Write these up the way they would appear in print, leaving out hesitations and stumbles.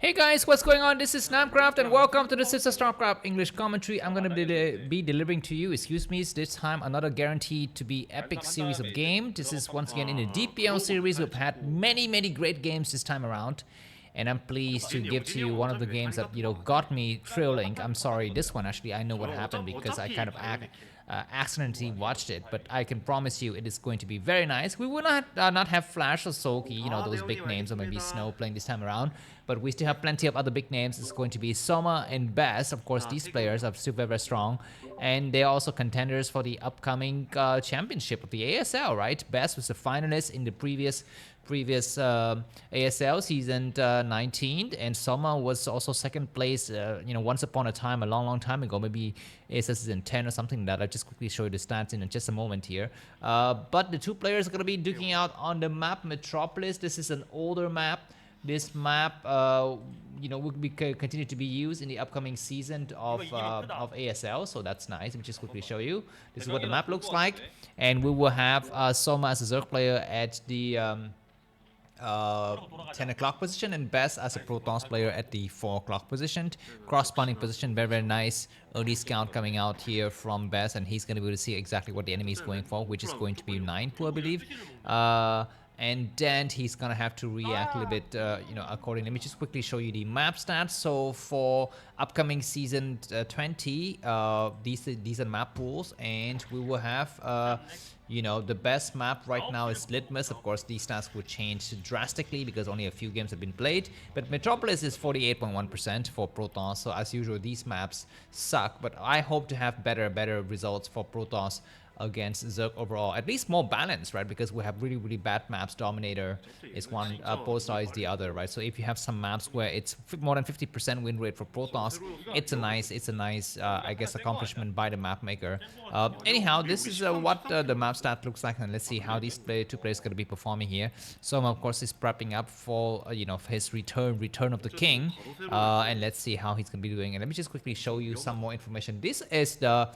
Hey guys, what's going on? This is Namkraft and welcome to the Sister Starcraft English commentary. I'm going to be delivering to you, this time another guaranteed to be epic series of game. This is once again in the DPL series. We've had many great games this time around. And I'm pleased to give to you one of the games that, got me thrilling. I'm sorry, this one actually, I know what happened because I kind of accidentally watched it. But I can promise you it is going to be very nice. We will not have Flash or Soki, those big names, or maybe Snow playing this time around. But we still have plenty of other big names. It's going to be Soma and Best. Of course, these players are still very strong. And they're also contenders for the upcoming championship of the ASL, right? Best was the finalist in the previous ASL season 19, and Soma was also second place, once upon a time, a long time ago, maybe ASL season 10 or something like that. I'll just quickly show you the stats in just a moment here. But the two players are going to be duking out on the map Metropolis. This is an older map. This map, will continue to be used in the upcoming season of ASL, so that's nice. Let me just quickly show you. This is what the map looks like, and we will have Soma as a Zerg player at the 10 o'clock position, and Best as a Protoss player at the 4 o'clock position. Cross-spawning position, very nice. Early scout coming out here from Best, and he's going to be able to see exactly what the enemy is going for, which is going to be 9-2, I believe. And then he's gonna have to react a little bit, accordingly. Let me just quickly show you the map stats. So for upcoming season 20, these are map pools, and we will have, the best map right now is Litmus. Of course, these stats will change drastically because only a few games have been played. But Metropolis is 48.1% for Protoss. So as usual, these maps suck. But I hope to have better results for Protoss against Zerg overall, at least more balanced, right? Because we have really bad maps. Dominator is one, Polestar is the other, right? So if you have some maps where it's more than 50% win rate for Protoss, it's a nice, I guess, accomplishment by the map maker. Anyhow, this is what the map stat looks like, and let's see how these two players going to be performing here. Soma, of course, is prepping up for his return of the king, and let's see how he's going to be doing. And let me just quickly show you some more information. This is the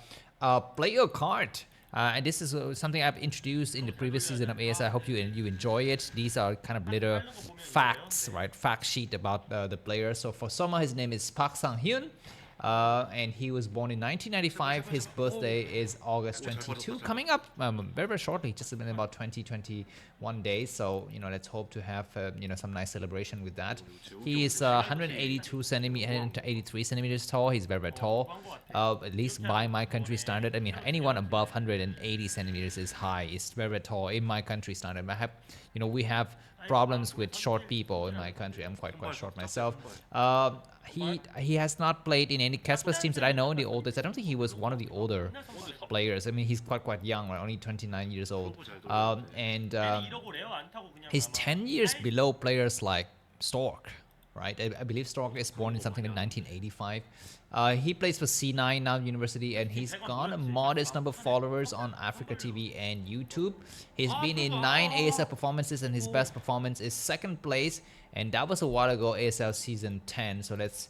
player card. And this is something I've introduced in the previous season of AS. I hope you enjoy it. These are kind of little facts, right? Fact sheet about the player. So for Soma, his name is Park Sang-hyun. And he was born in 1995. His birthday is August 22, coming up very shortly, just in about 21 days. So let's hope to have some nice celebration with that. He is 182 centimeters, 183 centimeters tall. He's very tall, at least by my country standard. I mean, anyone above 180 centimeters is high. It's very tall in my country standard. We have problems with short people in my country. I'm quite short myself. He has not played in any Casper's teams that I know in the old days. I don't think he was one of the older players. I mean, he's quite young, right? Only 29 years old. He's 10 years below players like Stork, right? I believe Stork is born in something in 1985. He plays for C9 now University, and he's got a modest number of followers on Africa TV and YouTube. He's been in 9 ASL performances, and his best performance is 2nd place, and that was a while ago, ASL season 10. So let's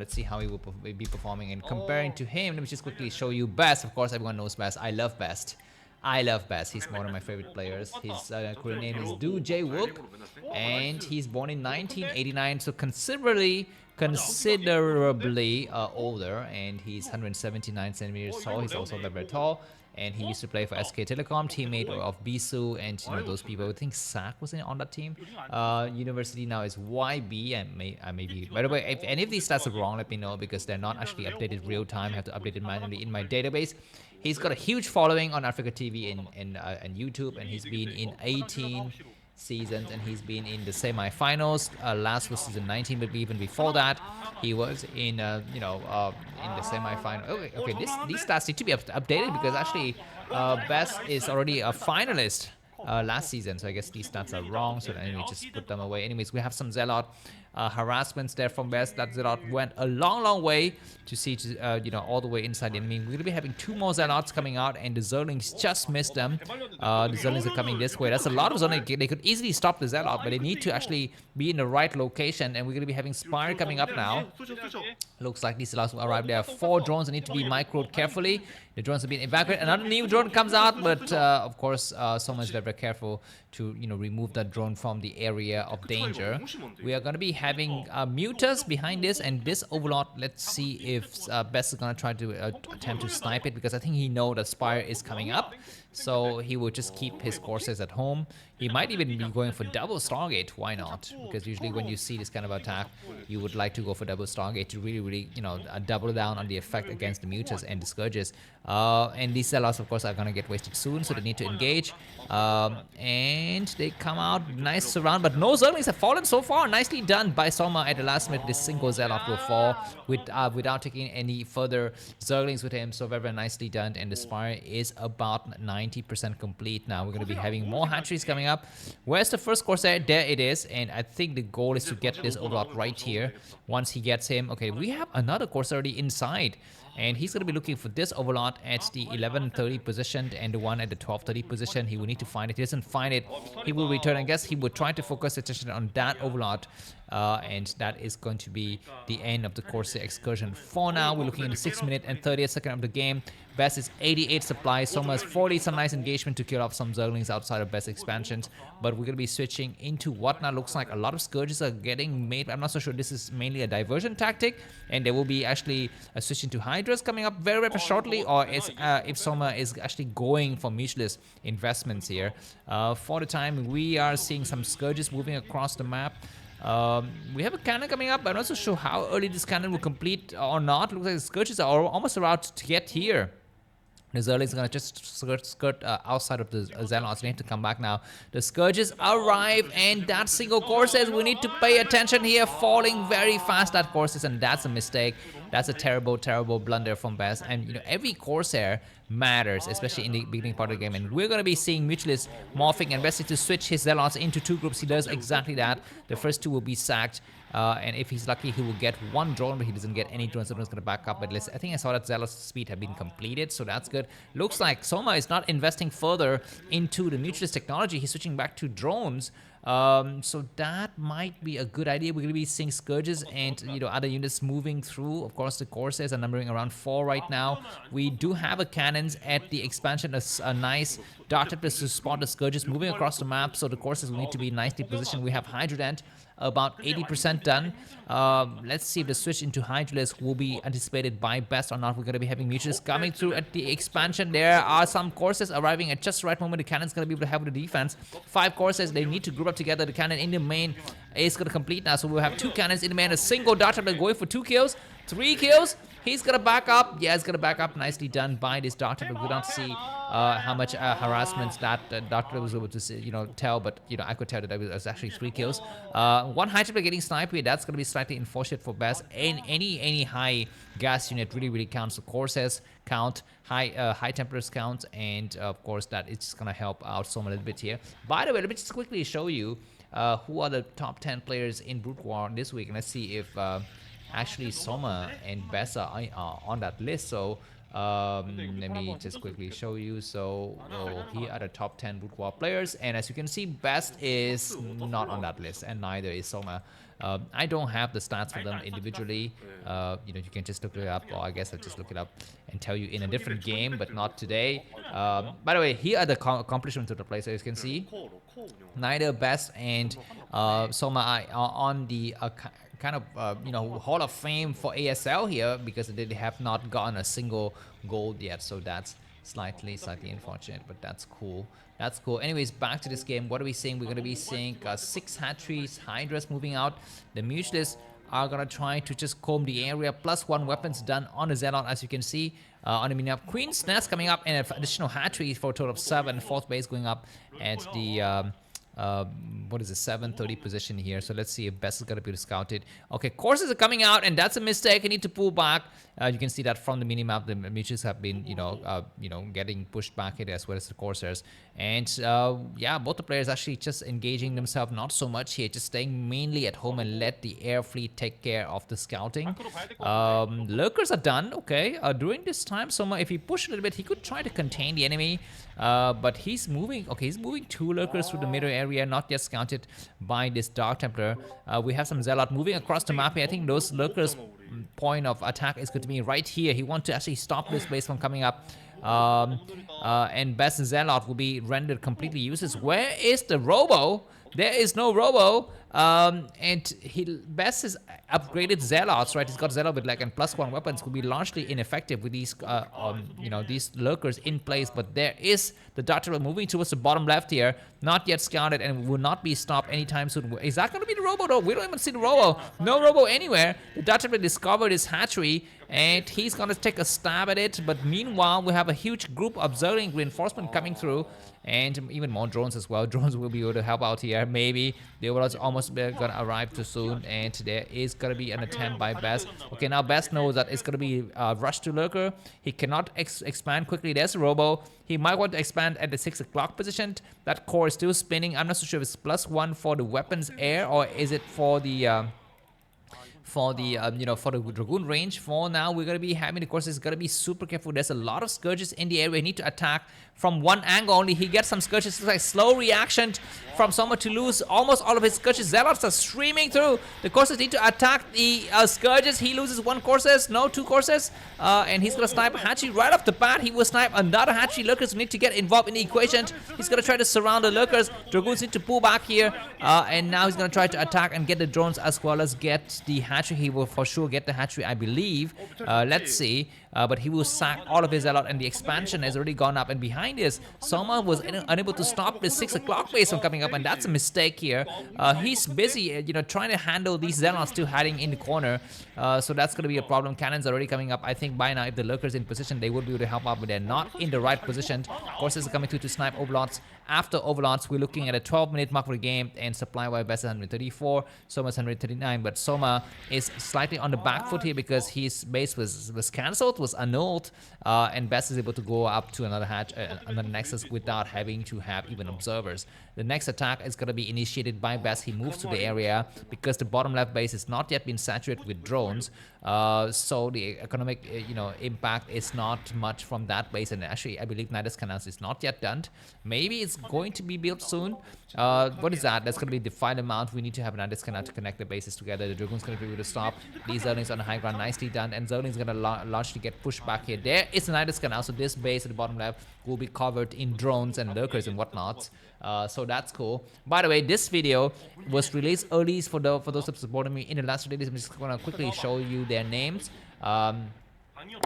see how he will be performing. And comparing to him, let me just quickly show you Best. Of course, everyone knows Best. I love Best. He's one of my favorite players. His Korean name is Do Jae Wook, and he's born in 1989, so considerably older, and he's 179 centimeters tall. He's also very tall, and he used to play for SK Telecom, teammate of Bisu and those people. I think Sak was on that team. University now is YB, and I may be. By the way, if any of these stats are wrong, let me know, because they're not actually updated real time. I have to update it manually in my database. He's got a huge following on Africa TV and YouTube, and he's been in 18 seasons, and he's been in the semi-finals. Last was season 19, but even before that, he was in in the semi-final. Okay, these stats need to be updated, because actually Best is already a finalist last season, so I guess these stats are wrong. So anyway, just put them away. Anyways, we have some Zealot harassments there from Best. That Zealot went a long way to see all the way inside the enemy. We're gonna be having 2 more Zealots coming out, and the Zerlings just missed them. The Zerlings are coming this way. That's a lot of Zerlings. They could easily stop the Zealot, but they need to actually be in the right location. And we're gonna be having Spire coming up now. Looks like these Zealots will arrive. There are 4 drones that need to be microed carefully. The drones have been evacuated. Another new drone comes out, but of course, someone is very careful to remove that drone from the area of danger. We are going to be having Mutas behind this, and this Overlord, let's see if Best is gonna try to attempt to snipe it, because I think he know that Spire is coming up, so he will just keep his Corsairs at home. He might even be going for double Stargate, why not? Because usually when you see this kind of attack, you would like to go for double Stargate to really, you know, double down on the effect against the Mutas and the Scourges. And these Zealots, of course, are gonna get wasted soon, so they need to engage. And they come out, nice surround, but no Zerglings have fallen so far. Nicely done by Soma at the last minute. This single Zealot will fall without taking any further Zerglings with him, so very, very nicely done. And the Spire is about 90% complete now. We're gonna be having more hatcheries coming up. Where's the first Corsair? There it is, and I think the goal is to get this Overlord right here. Once he gets him, okay, we have another Corsair already inside, and he's going to be looking for this Overlord at the 11:30 position and the one at the 12:30 position. He will need to find it. He doesn't find it, he will return. I guess he will try to focus attention on that Overlord, and that is going to be the end of the Corsair excursion. For now, we're looking at the 6 minute and 30th second of the game. Best is 88 supply. Soma has 40, some nice engagement to kill off some Zerglings outside of Best expansions. But we're going to be switching into what now looks like a lot of Scourges are getting made. I'm not so sure this is mainly a diversion tactic, and there will be actually a switch into Hydras coming up very, very shortly, or if Soma is actually going for mutualist investments here. For the time, we are seeing some Scourges moving across the map. We have a cannon coming up. I'm not so sure how early this cannon will complete or not. Looks like the Scourges are almost about to get here. The Zelle is going to just skirt outside of the Zealots. They need to come back now. The Scourges arrive, and that single Corsairs, we need to pay attention here. Falling very fast, that Corsairs, and that's a mistake. That's a terrible, terrible blunder from Best. And, you know, every Corsair matters, especially in the beginning part of the game. And we're going to be seeing Mutualists morphing, and Best needs to switch his Zealots into two groups. He does exactly that. The first two will be sacked. And if he's lucky, he will get one drone, but he doesn't get any drones, so he's going to back up. But I think I saw that Zealous speed had been completed, so that's good. Looks like Soma is not investing further into the mutualist technology. He's switching back to drones. So that might be a good idea. We're going to be seeing Scourges and, you know, other units moving through. Of course, the Corsairs are numbering around 4 right now. We do have a cannons at the expansion, a nice Dark Templars to spot the Scourges moving across the map, so the Corsairs will need to be nicely positioned. We have Hydrodent about 80% done. Let's see if the switch into Hydralisk will be anticipated by Best or not. We're going to be having Mutualists coming through at the expansion. There are some Corsairs arriving at just the right moment. The cannon's going to be able to help with the defense. 5 Corsairs, they need to group up together. The cannon in the main is going to complete now, so we'll have 2 cannons in the main. A single Dart Templar going for 2 kills, 3 kills. He's going to back up. Yeah, he's going to back up. Nicely done by this Dart Templar. We don't see how much harassment that Dart Templar was able to see, you know, tell, but, you know, I could tell that it was actually 3 kills. 1 High Templar getting sniped here. That's going to be slightly unfortunate for Best. And any high gas unit really counts. The Corsairs count, High Templars count, and of course that is just going to help out Soma a little bit here. By the way, let me just quickly show you who are the top 10 players in Broodwar this week, and let's see if actually Soma and Best are on that list. So let me just quickly show you. So here are the top 10 Broodwar players, and as you can see, Best is not on that list, and neither is Soma. I don't have the stats for them individually. You know, you can just look it up, or I guess I'll just look it up and tell you in a different game, but not today. By the way, here are the accomplishments of the players. So you can see, neither Best and Soma are on the kind of you know, Hall of Fame for ASL here, because they have not gotten a single gold yet. So that's slightly unfortunate, but that's cool. That's cool. Anyways, back to this game. What are we seeing? We're going to be seeing 6 hatcheries, Hydras moving out. The Mutualists are going to try to just comb the area. +1 weapons done on the Zealot, as you can see. On the mini-map, Queen's Nest coming up, and an additional hatchery for a total of 7. 4th base going up at the what is the 7:30 position here. So let's see if Best is going to be scouted. Okay, Corsairs are coming out, and that's a mistake. I need to pull back. You can see that from the minimap. The Mutuals have been, you know, getting pushed back here, as well as the Corsairs. And yeah, both the players actually just engaging themselves not so much here, just staying mainly at home and let the air fleet take care of the scouting. Lurkers are done. Okay, during this time, Soma, if he pushed a little bit, he could try to contain the enemy. But he's moving. Okay, he's moving 2 Lurkers through the middle area, not yet scouted by this Dark Templar. We have some Zealot moving across the map here. I think those Lurkers' point of attack is going to be right here. He wants to actually stop this base from coming up. And Best Zealot will be rendered completely useless. Where is the Robo? there is no Robo. And Best has upgraded Zealots, right? He's got Zealot with like and +1 weapons, could be largely ineffective with these, these lurkers in place. But there is the Dart Turtle moving towards the bottom left here, not yet scouted and will not be stopped anytime soon. Is that going to be the Robo though? We don't even see the Robo. No Robo anywhere. The Dart Turtle discovered his hatchery and he's going to take a stab at it. But meanwhile, we have a huge group observing reinforcement coming through. And even more drones as well. Drones will be able to help out here. Maybe the overlords almost gonna arrive too soon, and there is gonna be an attempt by Best. Okay, now Best knows that it's gonna be rush to lurker. He cannot expand quickly. There's a Robo. He might want to expand at the 6 o'clock position. That core is still spinning. I'm not so sure if it's +1 for the weapons air or is it for the for the Dragoon range. For now, we're going to be having the courses, got to be super careful. There's a lot of Scourges in the area. We need to attack from one angle only. He gets some Scourges. It's like slow reaction from Soma to lose almost all of his Scourges. Zealots are streaming through. The courses need to attack the Scourges. He loses one courses, no, two courses. And he's going to snipe Hatchy right off the bat. He will snipe another Hatchy. Lurkers need to get involved in the equation. He's going to try to surround the Lurkers. Dragoons need to pull back here. And now he's going to try to attack and get the drones as well as get the Hatchy. He will for sure get the hatchery, I believe. Let's see. But he will sack all of his Zealot, and the expansion has already gone up. And behind this, Soma was unable to stop the 6 o'clock base from coming up, and that's a mistake here. He's busy, trying to handle these Zealots still hiding in the corner. So that's going to be a problem. Cannons are already coming up. I think by now, if the Lurkers in position, they would be able to help out, but they're not in the right position. Courses are coming through to snipe Overlords. After Overlords, we're looking at a 12-minute mark for the game, and supply by Best is 134, Soma's 139, but Soma is slightly on the back foot here because his base was cancelled, was annulled, and Best is able to go up to another another Nexus without having to have even observers. The next attack is going to be initiated by Best. He moves to the area because the bottom left base has not yet been saturated with drones, so the economic impact is not much from that base. And actually, I believe Nidus Canals is not yet done. Maybe it's going to be built soon. What is that? That's going to be the final amount. We need to have Nidus Canal to connect the bases together. The Dragoon's going to be able to stop. These Zerlings on the high ground, nicely done. And Zerling's going to largely get pushed back here. There is a Nidus Canal, so this base at the bottom left will be covered in drones and lurkers and whatnot. So that's cool. By the way, this video was released early for those who supported me in the last release. I'm just going to quickly show you their names.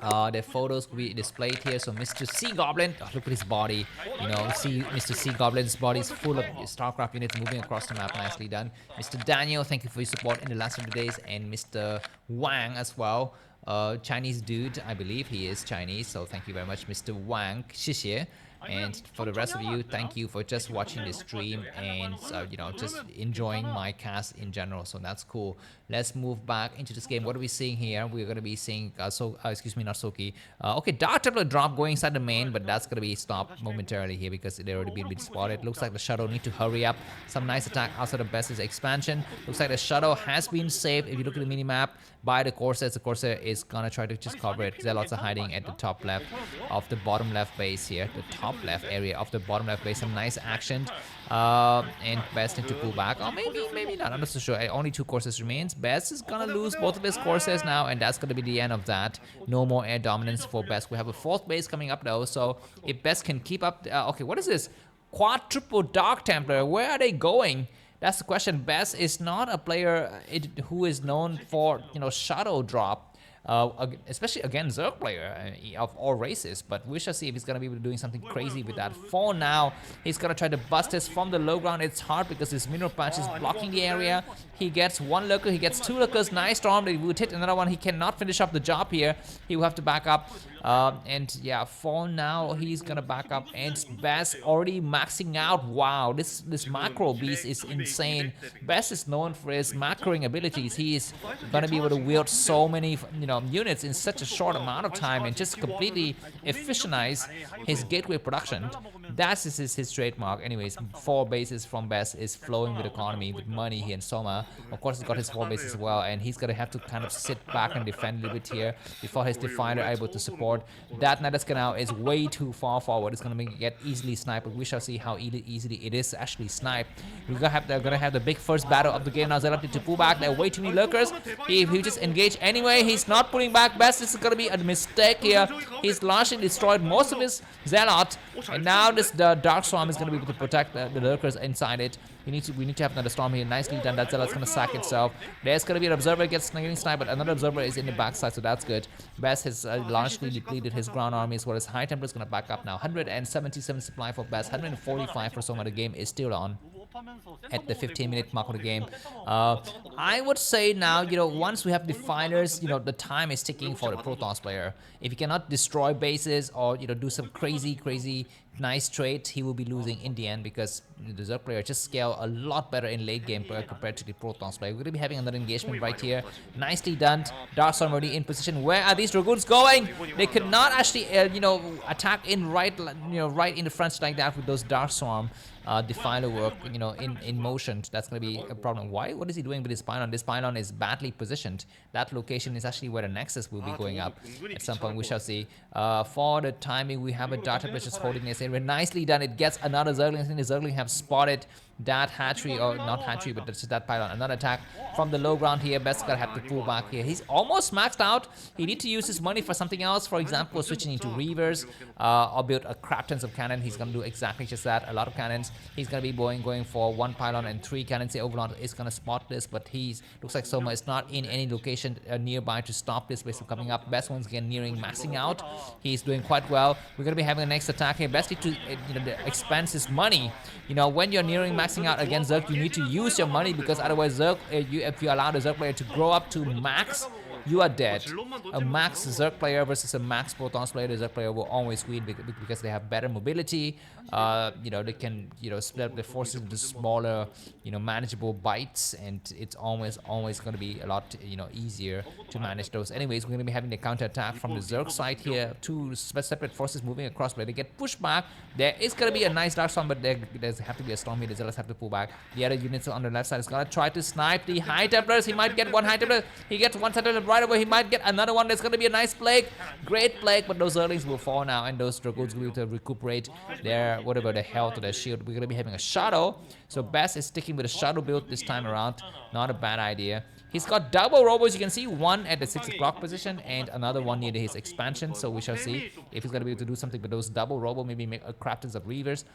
Their photos will be displayed here. So Mr. Sea Goblin, look at his body. See Mr. Sea Goblin's body is full of Starcraft units moving across the map. Nicely done. Mr. Daniel, thank you for your support in the last few days. And Mr. Wang as well. Chinese dude, I believe he is Chinese. So thank you very much, Mr. Wang. 谢谢. And for the rest of you, thank you for just watching this stream and just enjoying my cast in general. So that's cool. Let's move back into this game. What are we seeing here? We're going to be seeing excuse me, not Soki. Okay, Dark Templar drop going inside the main, but that's going to be stopped momentarily here because they're already been spotted. Looks like the shuttle need to hurry up. Some nice attack outside of Best's expansion. Looks like the shuttle has been saved. If you look at the mini map by the Corsair, is gonna try to just cover it. Zealots are hiding at the top left of the bottom left base here. The top left area of the bottom left base. Some nice action. And Best need to pull back. Or maybe not. I'm not so sure. Only 2 courses remains. Best is gonna lose both of his courses now, and that's gonna be the end of that. No more air dominance for Best. We have a 4th base coming up though, so if Best can keep up. Okay, what is this? Quadruple Dark Templar. Where are they going? That's the question. Best is not a player who is known for shadow drop. Especially against Zerg player of all races, but we shall see if he's gonna be able to doing something crazy with that. For now, he's gonna try to bust this from the low ground. It's hard because his mineral patch is blocking the area. He gets 1 lurker, he gets 2 lurkers. Nice storm. He would hit another one. He cannot finish up the job here. He will have to back up. And yeah, for now he's gonna back up. And Best already maxing out. Wow, this macro beast is insane. Best is known for his macroing abilities. He is gonna be able to wield so many units in such a short amount of time and just completely efficientize his gateway production. That's his trademark. Anyways, 4 bases from Best is flowing with economy, with money here in Soma. Of course, he's got his 4 bases as well, and he's gonna have to kind of sit back and defend a little bit here before his Definer are able to support. That Nidus Canal is way too far forward. It's gonna get easily sniped, but we shall see how easily it is actually sniped. They're gonna have the big first battle of the game now. Zealot need to pull back. There are way too many lurkers. He just engaged anyway. He's not pulling back. Best, this is gonna be a mistake here. He's largely destroyed most of his Zealot, and now the Dark Swarm is gonna be able to protect the lurkers inside it. We need to have another storm here. Nicely done. That Zelle's gonna sack itself. There's gonna be an observer getting sniped, but another observer is in the backside, so that's good. Best has largely depleted his ground army, as well as High Templar is gonna back up now. 177 supply for Best, 145 for Soma. The game is still on at the 15-minute mark of the game. I would say now, once we have defilers, the time is ticking for the Protoss player. If he cannot destroy bases or, do some crazy nice trades, he will be losing in the end, because the Zerg player just scale a lot better in late game compared to the Protoss player. We're going to be having another engagement right here. Nicely done. Dark Storm already in position. Where are these Dragoons going? They could not actually, attack in right in the front like that with those Dark Storm. Defiler work, in motion. That's going to be a problem. What is he doing with this pylon? This pylon is badly positioned. That location is actually where the Nexus will be going up at some point. We shall see. For the timing, we have a Data which is holding this area. Nicely done. It gets another Zergling. I think the Zergling have spotted that hatchery, or not hatchery, but it's that pylon. Another attack from the low ground here. Best gonna have to pull back here. He's almost maxed out. He need to use his money for something else. For example, switching into Reavers, or build a crap tons of cannon. He's gonna do exactly just that. A lot of cannons. He's gonna be going for 1 pylon and 3 cannons. The Overlord is gonna spot this, but looks like Soma is not in any location nearby to stop this base from coming up. Best one's again nearing maxing out. He's doing quite well. We're gonna be having the next attack here. Best need to expense his money. When you're nearing maxing out against Zerg, you need to use your money, because otherwise Zerg, if you allow the Zerg player to grow up to max, you are dead. A max Zerg player versus a max Protoss player, the Zerg player will always win because they have better mobility. They can split up their forces into smaller, manageable bites, and it's always going to be a lot easier to manage those. Anyways, we're going to be having the counter attack from the Zerg side here. 2 separate forces moving across, but they get pushed back. There is going to be a nice Dark Storm, but there's have to be a storm here. The Zealots have to pull back. The other units on the left side is going to try to snipe the High Templars. He might get 1 High Templar. He gets 1 Templar right away. He might get another one. There's going to be a nice plague. Great plague, but those Zerglings will fall now, and those Dragoons will be able to recuperate their whatever the health or their shield. We're going to be having a Shadow. So Best is sticking with a Shadow build this time around. Not a bad idea. He's got double robos, you can see, 1 at the 6 o'clock position and another one near his expansion. So we shall see if he's going to be able to do something with those double robo, maybe make a crafters of Reavers.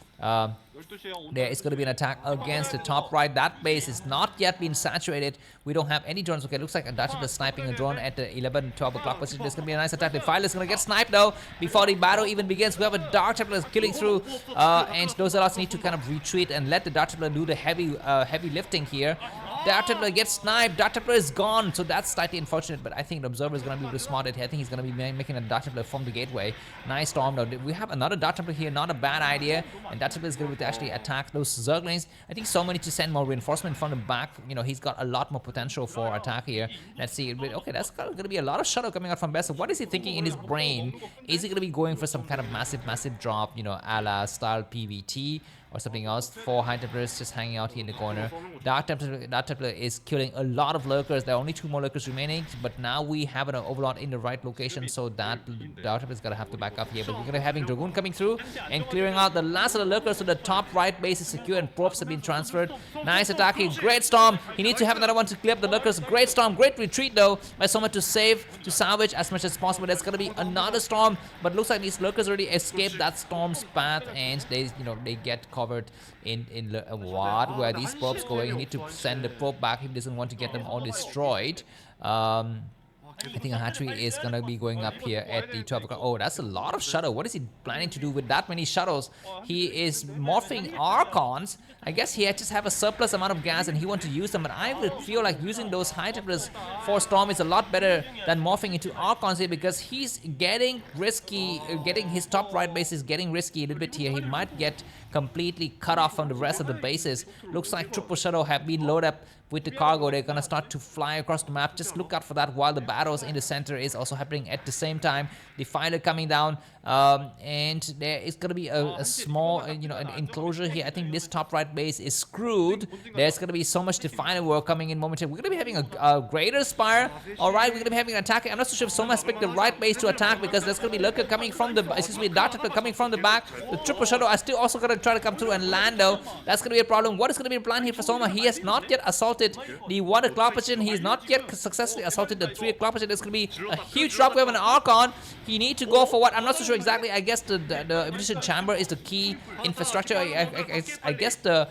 There is going to be an attack against the top right. That base is not yet been saturated. We don't have any drones. Okay, looks like a Dutch is sniping a drone at the 11, 12 o'clock position. There's going to be a nice attack. The Defiler is going to get sniped though before the battle even begins. We have a Dark Templar killing through, and those Zealots need to kind of retreat and let the Dark Templar do the heavy lifting here. Dark Templar gets sniped. Dark Templar is gone, so that's slightly unfortunate, but I think the Observer is going to be able to spot it here. I think he's going to be making a Dark Templar from the gateway. Nice storm though. We have another Dark Templar here, not a bad idea, and Dark Templar is going to actually attack those Zerglings. I think Soma needs to send more reinforcement from the back. He's got a lot more potential for attack here. Let's see. Okay, that's going to be a lot of shadow coming out from Best. So what is he thinking in his brain? Is he going to be going for some kind of massive drop, a la style PVT? Or something else. 4 High Templars just hanging out here in the corner. Dark Templar is killing a lot of lurkers. There are only 2 more lurkers remaining, but now we have an Overlord in the right location, so that Dark Templar is gonna have to back up here. But we're gonna having Dragoon coming through and clearing out the last of the lurkers, so the top right base is secure and probes have been transferred. Nice attack here. Great storm. He needs to have another one to clear up the lurkers. Great storm. Great retreat though by Soma to salvage as much as possible. There's gonna be another storm, but looks like these lurkers already escaped that storm's path, and they get covered in what? Where are these probes going? You need to send the probe back if he doesn't want to get them all destroyed. I think a hatchery is going to be going up here at the 12 o'clock. Oh, that's a lot of shuttle. What is he planning to do with that many shuttles? He is morphing Archons. I guess he just have a surplus amount of gas and he wants to use them. But I would feel like using those High Templars for Storm is a lot better than morphing into Archons here, because he's getting risky. Getting his top right base is getting risky a little bit here. He might get completely cut off from the rest of the bases. Looks like triple shuttle have been loaded up with the cargo. They're gonna start to fly across the map. Just look out for that while the battles in the center is also happening at the same time. Defiler coming down, and there is gonna be a small, an enclosure here. I think this top right base is screwed. There's gonna be so much Defiler work coming in momentarily. We're gonna be having a Greater Spire. All right, we're gonna be having an attack. I'm not so sure if Soma has picked the right base to attack, because there's gonna be Lurker coming from the, Dark Templar coming from the back. The triple shadow are still also gonna try to come through and land though. That's gonna be a problem. What is gonna be the plan here for Soma? He has not yet assaulted assaulted the 1 o'clock position. He's not yet successfully assaulted the 3 o'clock position. There's going to be a huge drop. We have an Archon. He need to go for what? I'm not so sure exactly. I guess the evolution chamber is the key infrastructure. I guess the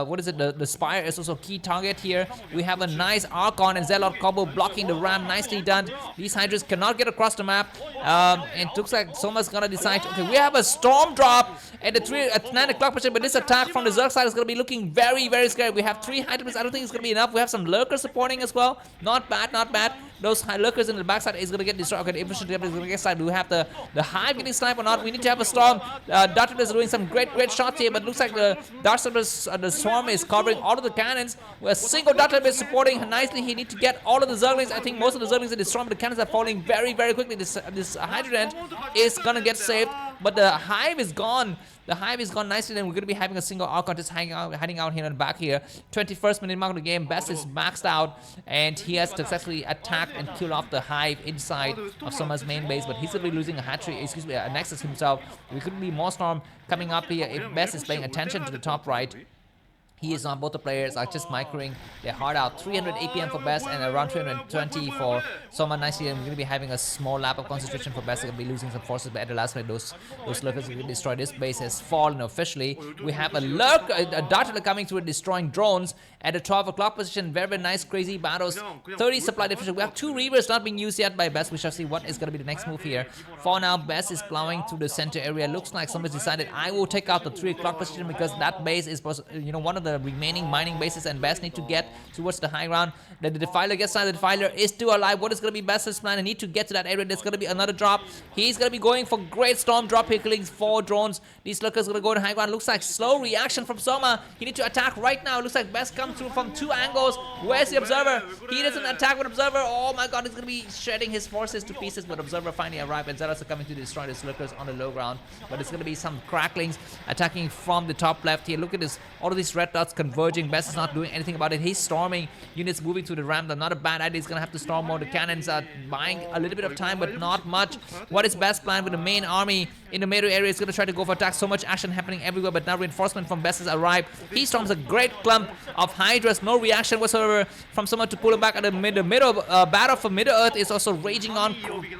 what is it? The Spire is also key target here. We have a nice Archon and Zealot combo blocking the ram. Nicely done. These Hydras cannot get across the map. And it looks like Soma's gonna decide. Okay, we have a storm drop at the 9 o'clock position, but this attack from the Zerg side is gonna be looking very, very scary. We have 3 Hydras. I don't think it's gonna be enough. We have some lurkers supporting as well. Not bad, not bad. Those lurkers in the backside is gonna get destroyed. Okay, the infantry is gonna get sniped. Do we have the Hive getting sniped or not? We need to have a storm. Dark is doing some great shots here, but looks like the the Swarm is covering all of the cannons. A single Dark is supporting nicely. He needs to get all of the Zerglings. I think most of the Zerglings are destroyed, but the cannons are falling very, very quickly. This Hydrant is gonna get saved, but the Hive is gone. The Hive is gone nicely, and we're going to be having a single Archon just hiding out here in the back here. 21st minute mark of the game. Best is maxed out, and he has successfully attacked and killed off the Hive inside of Soma's main base, but he's going to be losing a Nexus himself. We could be more Storm coming up here if Best is paying attention to the top right. He is on. Both the players are just microing their heart out. 300 APM for Best and around 320 for Soma. Nicely, and we're going to be having a small lap of concentration for Best. They're going to be losing some forces, but at the last minute, those lurkers will be destroyed. This base has fallen officially. We have a Dartler coming through and destroying drones at the 12 o'clock position. Very, very nice, crazy battles. 30 supply deficient. We have 2 Reavers not being used yet by Best. We shall see what is going to be the next move here. For now, Best is plowing through the center area. Looks like someone's decided I will take out the 3 o'clock position because that base is, one of the remaining mining bases, and Best need to get towards the high ground. The Defiler gets out. The Defiler is still alive. What is going to be Best's plan? I need to get to that area. There's going to be another drop. He's going to be going for great storm drop here, killing 4 drones. These lurkers going to go to high ground. Looks like slow reaction from Soma. He needs to attack right now. Looks like Best comes through from 2 angles. Where's the Observer? He doesn't attack with Observer. Oh my god, he's going to be shredding his forces to pieces, but Observer finally arrived, and Zealots are coming to destroy these lurkers on the low ground. But it's going to be some cracklings attacking from the top left here. Look at this. All of these red dots converging. Best is not doing anything about it. He's storming units moving to the ramp. That's not a bad idea. He's going to have to storm more. The cannons are buying a little bit of time, but not much. What is Best's plan with the main army in the middle area? He's going to try to go for attack. So much action happening everywhere, but now reinforcement from Best has arrived. He storms a great clump of Hydras. No reaction whatsoever from someone to pull him back. At the middle battle for Middle-earth is also raging on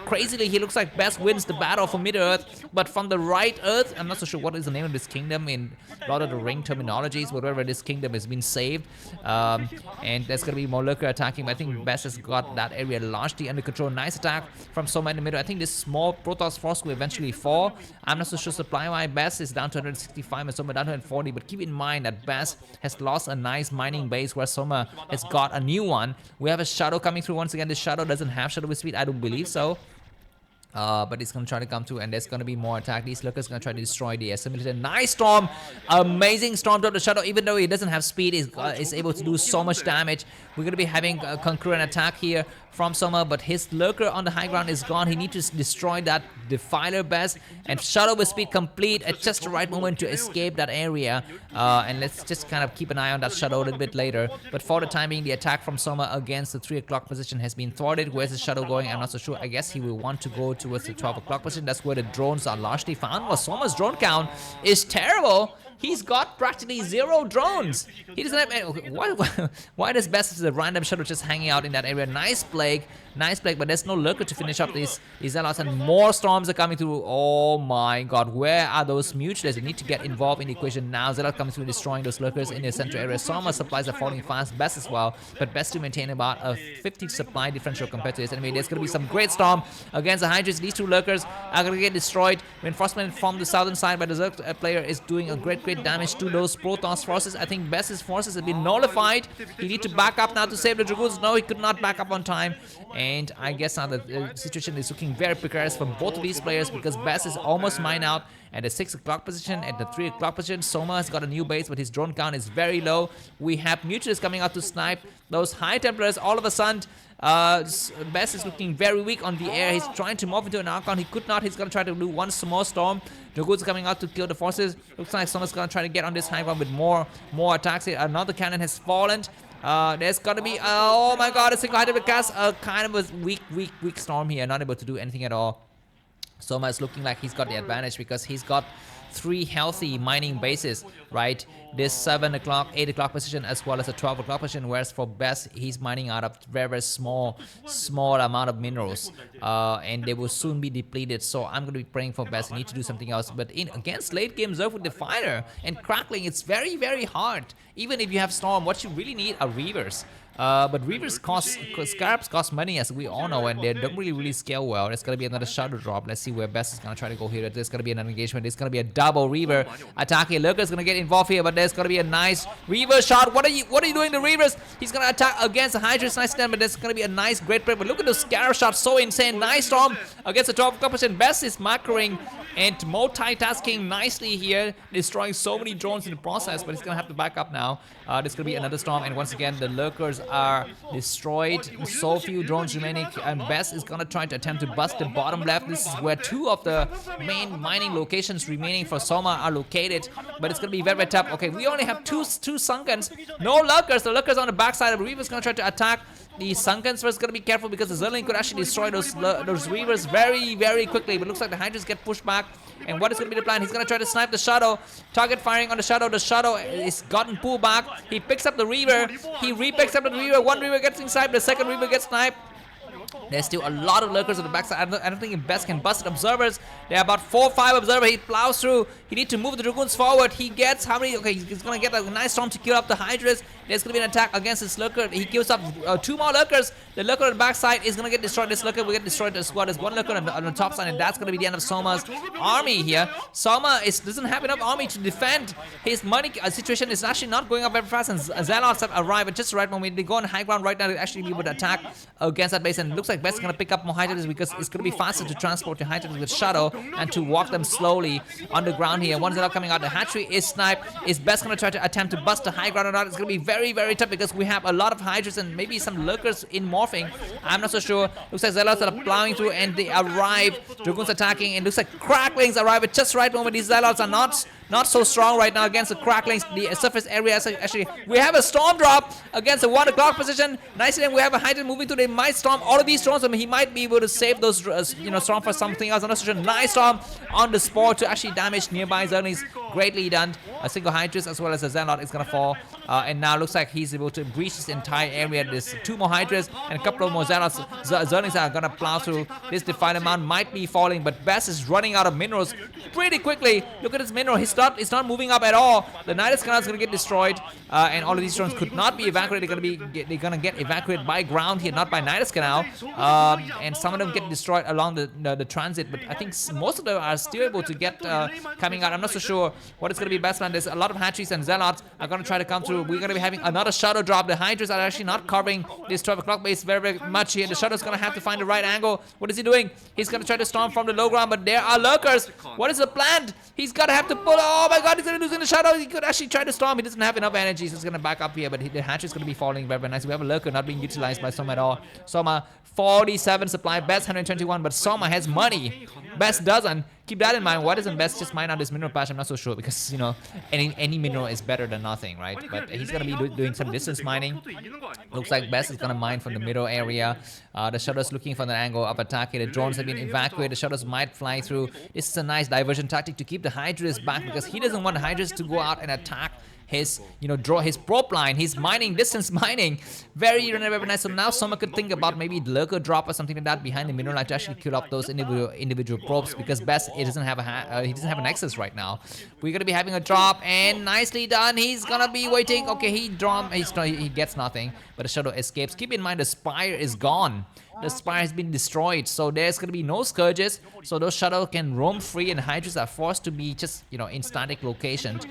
crazily. He looks like Best wins the battle for Middle-earth, but from the right Earth, I'm not so sure what is the name of this kingdom in Lord of the Ring terminologies, whatever this kingdom has been saved. And there's going to be more lurker attacking, but I think Best has got that area largely under control. Nice attack from Soma in the middle. I think this small Protoss force will eventually fall. I'm not so sure supply-wise. Best is down to 165 and Soma down to 140, but keep in mind that Best has lost a nice mining base where Soma has got a new one. We have a Shadow coming through once again. This Shadow doesn't have Shadow with speed. I don't believe so. But it's going to try to come through, and there's going to be more attack. These lurkers going to try to destroy the assimilator. Nice storm, amazing storm drop. The Shadow, even though he doesn't have speed, is able to do so much damage. We're going to be having a concurrent attack here from Soma, but his lurker on the high ground is gone. He needs to destroy that Defiler Best, and Shadow with speed complete at just the right moment to escape that area. And let's just kind of keep an eye on that Shadow a little bit later. But for the time being, the attack from Soma against the 3 o'clock position has been thwarted. Where's the Shadow going? I'm not so sure. I guess he will want to go towards the 12 o'clock position. That's where the drones are largely found. Well, Soma's drone count is terrible. He's got practically 0 drones. He doesn't have any. Why does Best is a random Shadow just hanging out in that area? Nice plague, but there's no lurker to finish up these Zealots, and more storms are coming through. Oh my god, where are those mutants? They need to get involved in the equation now. Zealots coming through, destroying those lurkers in the central area. Soma supplies are falling fast, Best as well, but Best to maintain about a 50 supply differential compared to his enemy. There's going to be some great storm against the Hydras. These 2 lurkers are going to get destroyed. Reinforcement from the southern side by the Zerg player is doing a great damage to those Protoss forces. I think Best's forces have been nullified. He needs to back up now to save the Dragoons. No, he could not back up on time. And I guess now the situation is looking very precarious for both of these players because Best is almost mined out at the 6 o'clock position. At the 3 o'clock position, Soma has got a new base, but his drone count is very low. We have mutants coming out to snipe those High Templars. All of a sudden, Best is looking very weak on the air. He's trying to morph into an Archon. He could not. He's going to try to do one small storm. Dragoons coming out to kill the forces. Looks like Soma's going to try to get on this high ground with more attacks here. Another cannon has fallen. There's got to be, oh my god, a single-handed cast. Kind of a weak storm here. Not able to do anything at all. Soma is looking like he's got the advantage because he's got 3 healthy mining bases, right? This 7 o'clock, 8 o'clock position as well as a 12 o'clock position, whereas for Best, he's mining out of very small amount of minerals, and they will soon be depleted. So I'm going to be praying for Best. I need to do something else. But against late game Zerg with the Fighter and Crackling, it's very hard. Even if you have Storm, what you really need are Reavers. But Reavers Scarabs cost money, as we all know, and they don't really scale well. There's gonna be another shadow drop. Let's see where Best is gonna try to go here. There's gonna be another engagement. There's gonna be a double Reaver attacking. Lurker's gonna get involved here, but there's gonna be a nice Reaver shot. What are you doing, the Reavers? He's gonna attack against the Hydra's nice stand, but there's gonna be a nice great break. But look at those Scarab shots, so insane. Nice Storm against the 12%. Best is macroing and multitasking nicely here, destroying so many drones in the process, but he's gonna have to back up now. There's gonna be another Storm, and once again the Lurkers are destroyed. So few drones remaining, and Best is gonna try to attempt to bust the bottom left. This is where 2 of the main mining locations remaining for Soma are located, but it's gonna be very tough. Okay, we only have two Sunkens, no Lurkers. The Lurkers on the backside. The Reaver's gonna try to attack the Sunkens first. Gotta be careful because the Zerling could actually destroy those Reavers very quickly. But it looks like the Hydras get pushed back. And what is going to be the plan? He's going to try to snipe the Shadow. Target firing on the Shadow. The Shadow is gotten pulled back. He picks up the Reaver. He re-picks up the Reaver. One Reaver gets inside. The second Reaver gets sniped. There's still a lot of Lurkers on the backside. I don't think Best can bust it. Observers. There are about 4 or 5 observers. He plows through. He needs to move the Dragoons forward. He gets how many? Okay, he's going to get a nice Storm to kill up the Hydras. There's going to be an attack against this Lurker. He kills up 2 more Lurkers. The Lurker on the backside is going to get destroyed. This Lurker will get destroyed as well. There's 1 Lurker on the top side, and that's going to be the end of Soma's army here. Soma doesn't have enough army to defend. His money situation is actually not going up very fast, and Zealots have arrived at just the right moment. They go on high ground right now to actually be able to attack against that base, and it looks like Best's going to pick up more Hydras because it's going to be faster to transport the Hydras with Shadow and to walk them slowly on the ground here. One Zealot coming out. The hatchery is sniped. Is Best going to try to attempt to bust the high ground or not? It's going to be very tough because we have a lot of Hydras and maybe some Lurkers in morphing. I'm not so sure. Looks like Zealots are plowing through and they arrive. Dragoons attacking, and looks like Cracklings arrive at just the right moment. These Zealots are not so strong right now against the Cracklings. The surface area actually, we have a Storm drop against the 1 o'clock position. Nicely, then we have a Hydra moving through. They might Storm all of these Storms. I mean, he might be able to save those Storm for something else. I'm not so sure. Nice Storm on the Spore to actually damage nearby Zerglings. Greatly done. A single Hydras as well as a Zealot is gonna fall, and now looks like he's able to breach this entire area. There's 2 more Hydras and a couple of more Zealots. Zerglings are gonna plow through. This Defiler Mound might be falling, but Best is running out of minerals pretty quickly. Look at his mineral. It's not moving up at all. The Nidus Canal is gonna get destroyed, and all of these drones could not be evacuated. They're gonna get evacuated by ground here, not by Nidus Canal. And some of them get destroyed along the transit, but I think most of them are still able to get coming out. I'm not so sure what is gonna be best plan. There's a lot of hatcheries and Zealots are gonna try to come through. We're gonna be having another Shadow drop. The Hydras are actually not covering this 12 o'clock base very much here. The Shadow's gonna have to find the right angle. What is he doing? He's gonna try to storm from the low ground, but there are Lurkers. What is the plan? He's gonna have to pull. Oh my God, he's gonna lose in the Shadow. He could actually try to storm. He doesn't have enough energy, so he's gonna back up here, but the hatch is gonna be falling very nice. We have a Lurker not being utilized by Soma at all. Soma 47 supply, Best 121, but Soma has money. Best doesn't. Keep that in mind. Why doesn't Best just mine out this mineral patch? I'm not so sure, because any mineral is better than nothing, right? But he's gonna be doing some distance mining. Looks like Best is gonna mine from the middle area. The Shadows looking for the angle of attack. The drones have been evacuated. The Shadows might fly through. This is a nice diversion tactic to keep the Hydras back, because he doesn't want the Hydras to go out and attack his draw his prop line. He's mining, distance mining, very nice. So now Soma could think about maybe Lurker drop or something like that behind the mineral line to actually kill up those individual probes, because Best he doesn't have an access right now. We're gonna be having a drop, and nicely done. He's gonna be waiting. Okay, he gets nothing, but the Shadow escapes. Keep in mind the Spire is gone. The Spire has been destroyed, so there's gonna be no Scourges, so those Shadows can roam free, and Hydras are forced to be just in static locations.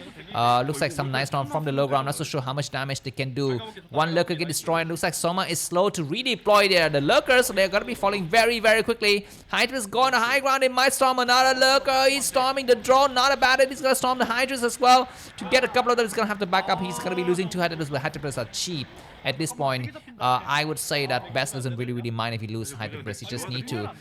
Looks like some nice storm from the low ground. Not so sure how much damage they can do. One Lurker get destroyed. Looks like Soma is slow to redeploy there. The Lurkers, so they're gonna be falling very quickly. Hydras go on the high ground. They might storm another Lurker. He's storming the drone. Not a bad idea. He's gonna storm the Hydras as well. To get a couple of them, he's gonna have to back up. He's gonna be losing 2 Hydras, but Hydras are cheap. at this point, I would say that Best doesn't really mind if he loses Hyperbris. He just need to,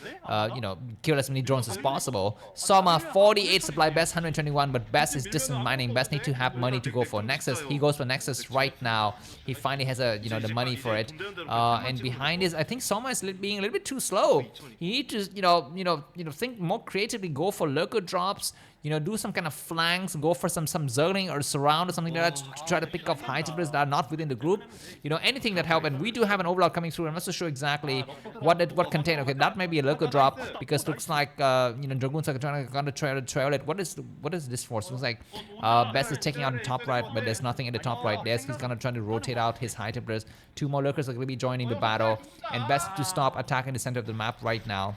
kill as many drones as possible. Soma 48 supply, Best 121, but Best is distant mining. Best need to have money to go for Nexus. He goes for Nexus right now. He finally has the money for it. And behind is, I think Soma is being a little bit too slow. You need to think more creatively. Go for lurker drops. Do some kind of flanks, go for some zergling or surround or something like that to try to pick off hyperbris that are not within the group. Anything that help. And we do have an overlord coming through. I'm not so sure exactly what contain. Okay, that may be a lurker drop because looks like Dragoons are trying to trail it. What is this for? So it looks like Best is taking out the top right, but there's nothing in the top right. He's gonna try to rotate out his hyperbris. 2 more lurkers are gonna be joining the battle, and Best to stop attacking the center of the map right now.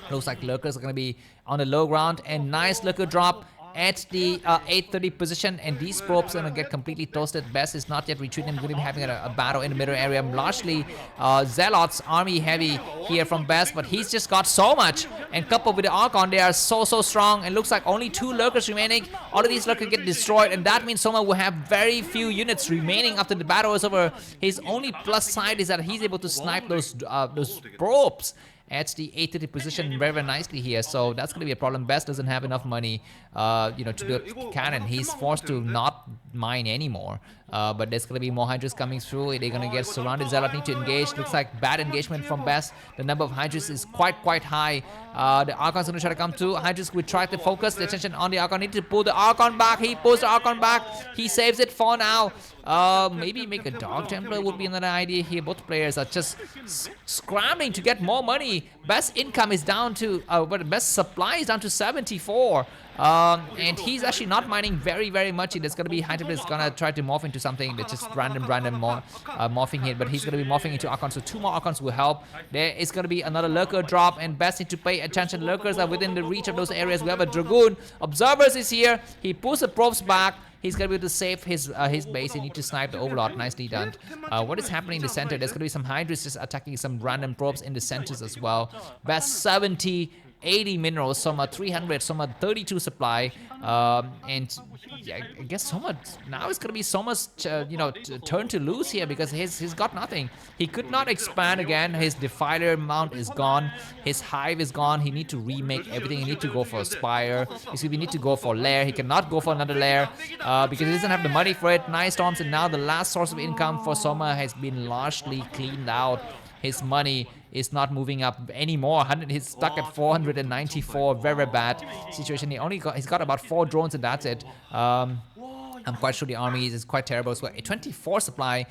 Looks like lurkers are going to be on the low ground, and nice lurker drop at the 830 position, and these probes are going to get completely toasted. Best is not yet retreating. Going to be having a battle in the middle area. Largely Zealots army heavy here from Best, but he's just got so much, and coupled with the Archon, they are so strong, and looks like only 2 lurkers remaining. All of these lurkers get destroyed, and that means Soma will have very few units remaining after the battle is over. His only plus side is that he's able to snipe those probes at the 830 position very nicely here, so that's going to be a problem. Best doesn't have enough money, to build cannon. He's forced to not mine anymore. But there's going to be more Hydras coming through. They're going to get surrounded. Zealot need to engage. Looks like bad engagement from Best. The number of Hydras is quite high. The Archon's going to try to come through. Hydras will try to focus the attention on the Archon. Need to pull the Archon back. He pulls the Archon back. He saves it for now. Maybe make a Dog Templar would be another idea here. Both players are just scrambling to get more money. Best income is down to, best supply is down to 74. And he's actually not mining very much. There's going to be Hyperbris gonna try to morph into something that's just random morphing here, but he's going to be morphing into Archons, so 2 more Archons will help. There is going to be another lurker drop, and Best need to pay attention. Lurkers are within the reach of those areas. We have a Dragoon. Observers is here. He pulls the probes back. He's going to be able to save his base. He needs to snipe the Overlord. Nicely done. What is happening in the center? There's going to be some Hydras just attacking some random probes in the centers as well. Best 70, 80 minerals, Soma 300, Soma 32 supply, and yeah, I guess Soma now it's gonna be Soma's turn to lose here because he's got nothing. He could not expand again. His Defiler mount is gone. His hive is gone. He need to remake everything. He need to go for a Spire. He's gonna need to go for lair. He cannot go for another lair because he doesn't have the money for it. 9 storms, and now the last source of income for Soma has been largely cleaned out. His money is not moving up anymore. He's stuck at 494. Very bad situation. He's got about 4 drones, and that's it. I'm quite sure the army is quite terrible. So a 24 supply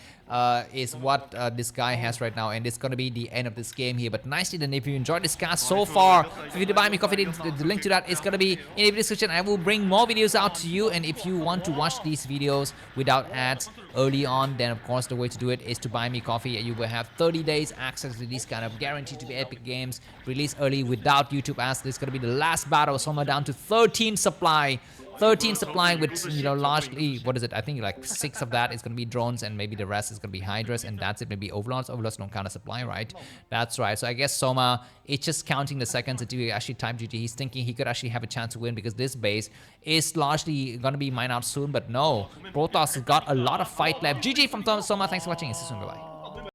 is what this guy has right now, and it's going to be the end of this game here. But nicely done. If you enjoyed this cast so far, if you to buy me coffee, the link to that is going to be in the description. I will bring more videos out to you, and if you want to watch these videos without ads early on, then of course the way to do it is to buy me coffee, and you will have 30 days access to these kind of guaranteed to be epic games released early without YouTube ads. This is going to be the last battle, somewhere down to 13 supply. 13 supply with, largely, what is it? I think like 6 of that is going to be drones, and maybe the rest is going to be Hydras, and that's it. Maybe Overlords. Overlords don't count as supply, right? That's right. So I guess Soma, it's just counting the seconds until you actually type GG. He's thinking he could actually have a chance to win because this base is largely going to be mined out soon, but no. Protoss has got a lot of fight left. GG from Soma. Thanks for watching. See you soon. Bye-bye.